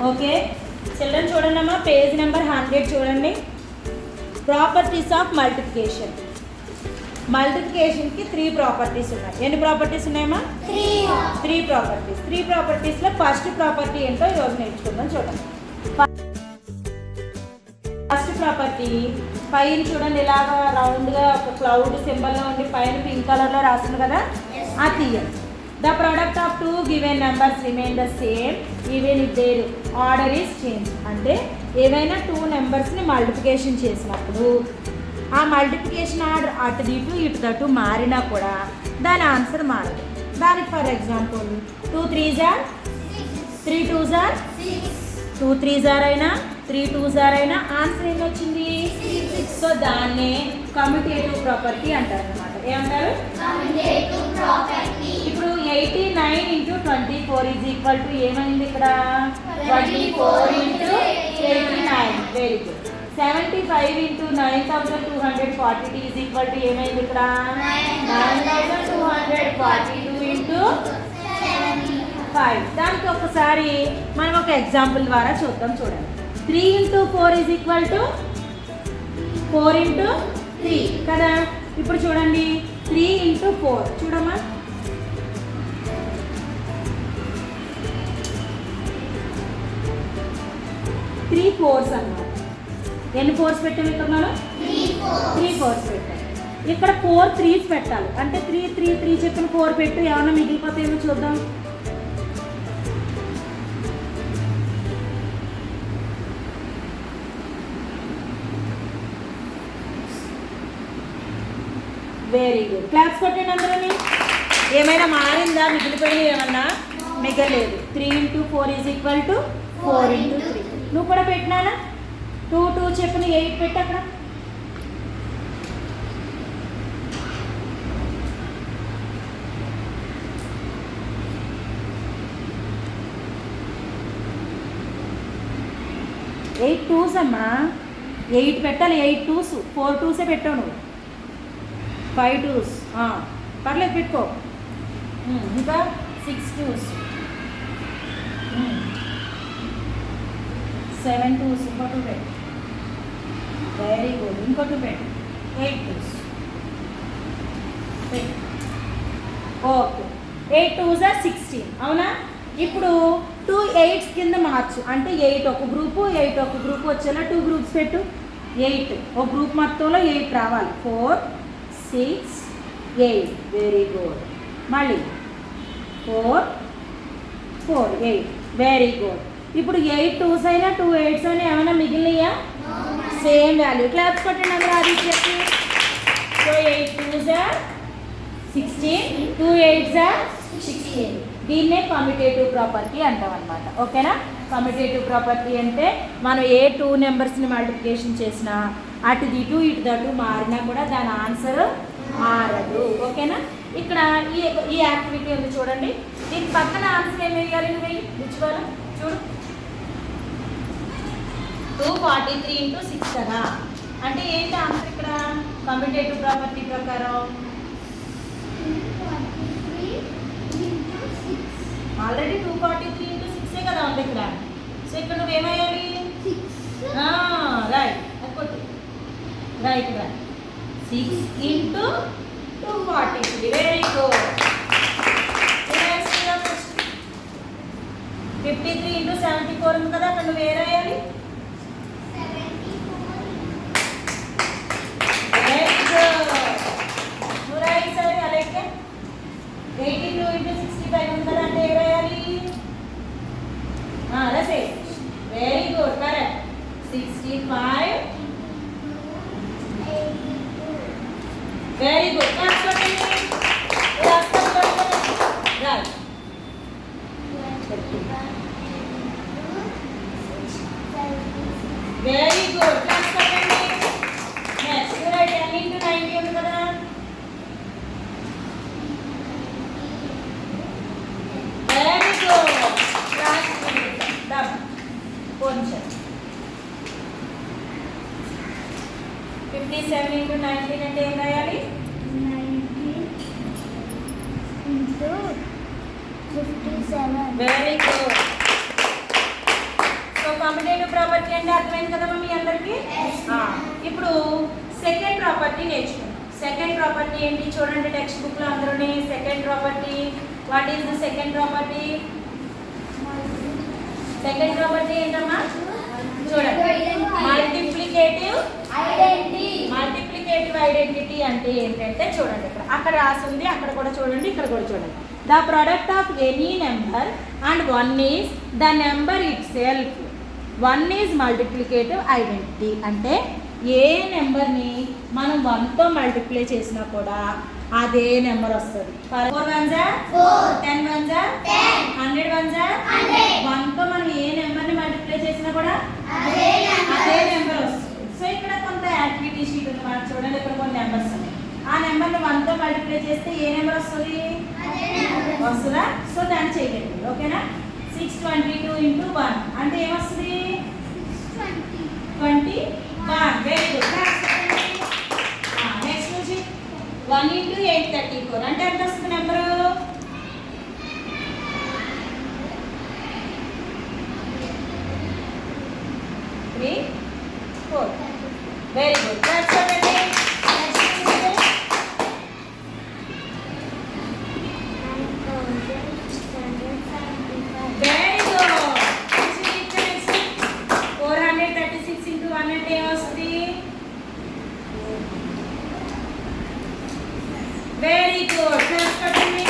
Okay children చూడండి అమ్మా, page number 100 చూడండి. Properties of multiplication. మల్టిప్లికేషన్కి 3 ప్రాపర్టీస్ ఉన్నాయి. ఎన్ని ప్రాపర్టీస్ ఉన్నాయమ్మా? 3 ప్రాపర్టీస్. 3 ప్రాపర్టీస్లో ఫస్ట్ ప్రాపర్టీ ఏంటో ఈరోజు నేర్చుకుందాం. చూడండి, ఫస్ట్ ప్రాపర్టీ పైన చూడండి ఇలాగా రౌండ్గా ఒక క్లౌడ్ సింబల్లో ఉండి పైన పింక్ కలర్లో రాస్తుంది కదా, అది తీయండి. The product of 2 given numbers remain the same even if there order is change. అంటే ఏవైనా 2 నెంబర్స్ని మల్టిప్లికేషన్ చేసినప్పుడు ఆ మల్టిప్లికేషన్ ఆర్డర్ అటు ఇటు ఇటు మారినా కూడా దాని ఆన్సర్ మారదు. దానికి for example 2 3s are 3 2s are 2 3s are అయినా 3 2s are అయినా ఆన్సర్ ఏమి వచ్చింది? సో దాన్నే కమ్యూటేటివ్ ప్రాపర్టీ అంటారు అన్నమాట. ఏమంటారు? ఇప్పుడు 89 × 24 ఈజ్ ఈక్వల్ టు ఏమైంది ఇక్కడ? 24 × 89. Very good. 75 × 9240 is equal to ఏమైంది ఇక్కడ? 9242 × 5. దానికి ఒకసారి మనం ఒక ఎగ్జాంపుల్ ద్వారా చూద్దాం. చూడండి, 3 × 4 ఈజ్ ఈక్వల్ టు 4 × 3 కదా. ఇప్పుడు చూడండి 3 × 4 చూడమ్మా. 3 4s అన్నమాట. ఎన్ని 4s పెట్టాము ఇక్కడ మనం? 3 4s పెట్టాము. ఇక్కడ 4 3s పెట్టాలి. అంటే 3 3 3 చెప్పిన 4 పెట్టు, ఏమన్నా మిగిలిపోతాయేమో చూద్దాం. Very good. క్లాప్స్ కొట్టండి అందరూ. ఏమైనా మారిందా? మిగిలిపోయినా ఏమన్నా? మిగలేదు. 3 × 4 ఈజ్ ఈక్వల్ టు 4 × 3. నువ్వు కూడా పెట్టినానా? 2 2 చెప్పిన 8 పెట్టు అక్కడ. ఎయిట్ 2s అమ్మా. 8 పెట్టాలి. 8 2s. 4 2s పెట్టావు నువ్వు. 5 2s పర్లేదు పెట్టుకో. ఇంకా 6 2s, 7 2s. ఇంకో 2 పెట్టు. Very good. ఇంకో 2 పెట్టు. 8 2s పెట్టు. ఓకే, 8 2s are 16 అవునా. ఇప్పుడు 2 8s కింద మార్చు. అంటే 8 ఒక గ్రూపు 8 ఒక గ్రూపు వచ్చేలా 2 గ్రూప్స్ పెట్టు. 8 ఒక గ్రూప్ మొత్తంలో 8 రావాలి. 4 6 8. Very good. మళ్ళీ 4 4 8. Very good. ఇప్పుడు 8 2s అయినా 2 8s అయినా ఏమైనా మిగిలినయా? Same value. క్లాప్స్ కొట్టండి అందరూ. అది చెప్పి so 8 2s are 16, 2 8s are 16. దీన్నే కమ్యూటేటివ్ ప్రాపర్టీ అంటాం అనమాట. ఓకేనా? కమ్యూటేటివ్ ప్రాపర్టీ అంటే మనం ఏ 2 నెంబర్స్ని మల్టిప్లికేషన్ చేసినా అటు ఇటు మారినా కూడా దాని ఆన్సర్ మారదు. ఓకేనా? ఇక్కడ ఈ యాక్టివిటీ ఉంది చూడండి. దీని పక్కన ఆన్సర్ ఏమి వేయాలి? నువ్వు వెయ్యి గుచ్చుకోవాలి. చూడు, 243 × 6 కదా. అంటే ఏంటి ఆన్సర్ ఇక్కడ? కమ్యూటేటివ్ ప్రాపర్టీ ప్రకారం ఆల్రెడీ 243 × 6 కదా ఉంది ఇక్కడ. సో ఇక్కడ నువ్వేమయ్యాలి? రైట్. ఒక్కటి రైట్ రైట్. 6 × 243. Very good. 53 × 74 ఉంది కదా. అక్కడ నువ్వు వేరేయాలి. Very good. నువ్వు రాయి సరే. అలాగే 82 × 65 ఉంది కదా. అంటే ఏ రాయాలి? రసే. Very good. Correct. 65. Very good. Right. Very good. Claps కొట్టండి. Next right. 10 × 90 ఉంది కదా. Very good. క్లాస్ డబ్ కొంచెం 57 × 19 అంటే ఏం రాయాలి? 19 × 57. Very good. కమ్యూటేటివ్ ప్రాపర్టీ అంటే అర్థమైంది కదా మీ అందరికి. ఇప్పుడు సెకండ్ ప్రాపర్టీ నేర్చుకుందాం. సెకండ్ ప్రాపర్టీ ఏంటి చూడండి టెక్స్ట్ బుక్ లో అందరూని. Second property, what is the second property? Second property ఏంటమ్మా చూడండి, మల్టిప్లికేటివ్ ఐడెంటిటీ. మల్టిప్లికేటివ్ ఐడెంటిటీ అంటే ఏంటంటే చూడండి, ఇక్కడ అక్కడ రాసింది, అక్కడ కూడా చూడండి, ఇక్కడ కూడా చూడండి. The product of any number and one is the number it self. One is multiplicative identity అంటే ఏ నెంబర్ని మనం 1తో మల్టిప్లై చేసినా కూడా అదే నెంబర్ వస్తుంది. 4 1 4, 10 1 10, 100 1 100. 1తో మనం ఏ నెంబర్ని మల్టిప్లై చేసినా కూడా అదే నెంబర్ వస్తుంది. సో ఇక్కడ కొంత యాక్టివిటీ షీట్ ఉంది మనకు చూడండి, ఇక్కడ కొన్ని నెంబర్స్ ఉన్నాయి. ఆ నెంబర్ని 1తో మల్టిప్లై చేస్తే ఏ నెంబర్ వస్తుంది? వస్తుందా? సో దాన్ని చేయండి, ఓకేనా. 622 into 1 అంటే ఏమొస్తుంది? 21. Very good. నెక్స్ట్ నుంచి 1 into 834 అంటే ఎంత వస్తుంది నెంబరు? 3 4. Very good. నెక్స్ట్ చూడండి. Very good. 436 into 1 అంటే ఏమొస్తుంది? Very good. నెక్స్ట్ చూడండి.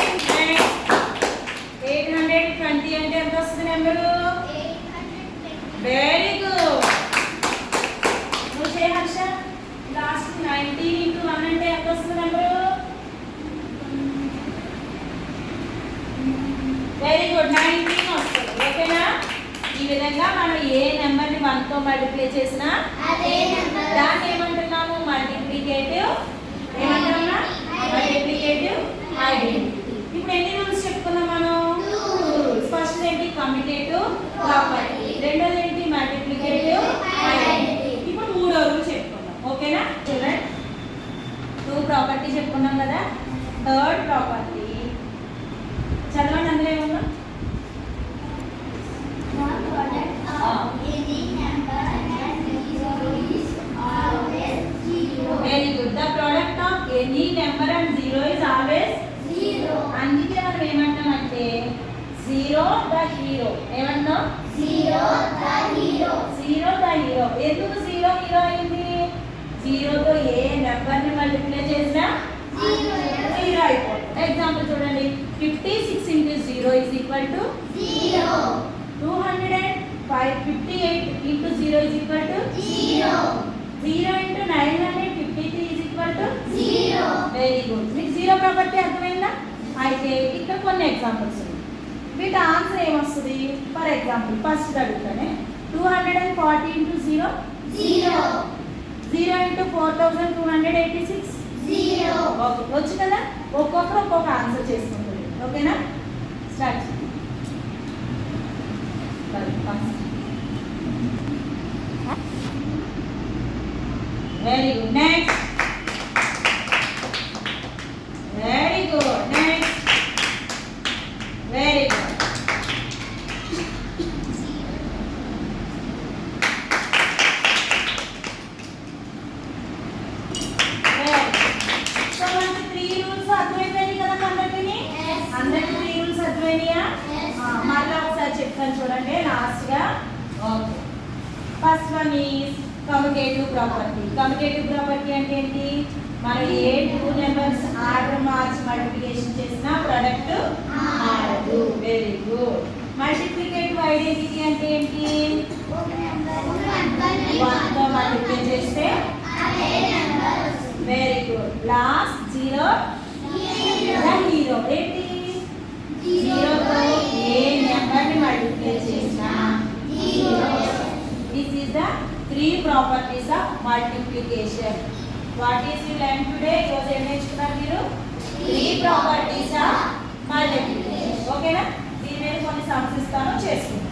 820 అంటే ఎంత వస్తుంది నెంబరు? Very good. నువ్వు చేయ హర్ష. లాస్ట్ 19 into 1 అంటే ఎంత వస్తుంది నెంబరు? Very good. 19 వస్తుంది, ఓకేనా. ఈ విధంగా మనం ఏ నెంబర్ని 1తో మల్టిప్లై చేసినా దాన్ని ఏమంటున్నాము? మల్టిప్లికేటివ్ ఏమంటున్నా? Multiplicative identity. ఇప్పుడు ఎన్ని రూల్స్ చెప్పుకున్నాం మనం? 2 రూల్స్. ఫస్ట్ ఏంటి? Commutative property. రెండోది ఏంటి? Multiplicative identity. ఇప్పుడు మూడో రూల్ చెప్పుకున్నాం, ఓకేనా. చూడండి, 2 ప్రాపర్టీ చెప్పుకున్నాం కదా. థర్డ్ ప్రాపర్టీ చదవండి, అందులో ఏమన్నా? Very good. The product of any number and 0 is always 0. అందుకే మనం ఏమంటామంటే 0 ద హీరో. ఏమంటాం? 0 ద హీరో. 0 the hero. ఎందుకు 0 హీరో అయింది? 0తో ఏ నెంబర్ని మల్టిప్లై చేసినా 0 అయిపోతుంది. ఎగ్జాంపుల్ చూడండి, 56 into 0 is equal to 0. 258 into 0 is equal to 0. 0 into 953 is equal to 0. Very good. మీకు 0 ప్రాపర్టీ అర్థమైందా? అయితే ఇక్కడ కొన్ని ఎగ్జాంపుల్స్ ఉన్నాయి. వీటి ఆన్సర్ ఏమొస్తుంది? ఫర్ ఎగ్జాంపుల్ ఫస్ట్ అడుగుతానే 240 into 0 0. 0 into 4286 0. ఓకే, వచ్చు కదా. ఒక్కొక్కరు ఒక్కొక్క ఆన్సర్ చేసుకుంటుంది, ఓకేనా. Start. Very good. Next. Very good. Next. Very good. So మనకి 3 రూల్స్ అర్థమైపోయింది కదా అందరికీ? అందరికీ 3 రూల్స్ అర్థమైనాయా? మళ్ళీ ఒకసారి చెప్తాను చూడండి లాస్ట్గా. Okay, first one is commutative property. Commutative property అంటే ఏంటి? మనం ఏ 2 నెంబర్స్ ఆర్డర్ మార్చి మల్టిప్లికేషన్ చేసినా ప్రొడక్ట్ మారదు. Very good. మల్టిప్లికేటివ్ ఐడెంటిటీ అంటే ఏంటి? 1తో మల్టిప్లై చేస్తే very good. Last 0 the hero. ఏంటి? 0తో ఏ నెంబర్ని మల్టిప్లై చేసినా 0. This is the 3 properties of multiplication. What is you learned today? ఈరోజు ఏం నేర్చుకున్నారు మీరు? 3 properties of multiplication. ఓకేనా. దీని మీద కొన్ని సమ్స్ ఇస్తాను, చేసుకుంటాం.